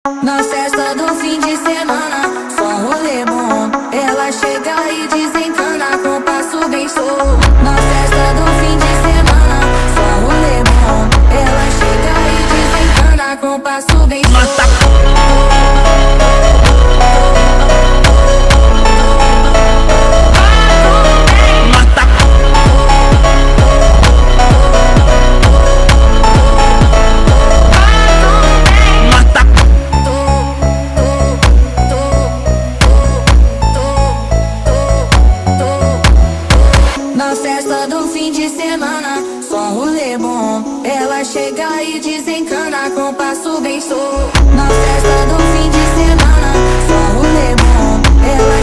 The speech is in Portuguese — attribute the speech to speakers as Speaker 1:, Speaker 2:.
Speaker 1: Na festa do fim de semana, só rolê bom. Ela chega e desencana com passo bem solto. Na festa do fim de semana, só rolê bom. Ela chega e desencana com passo bem solto. Na festa do fim de semana, só rolê bom. Ela chega e desencana com passo bem solto. Na festa do fim de semana, só rolê bom. Ela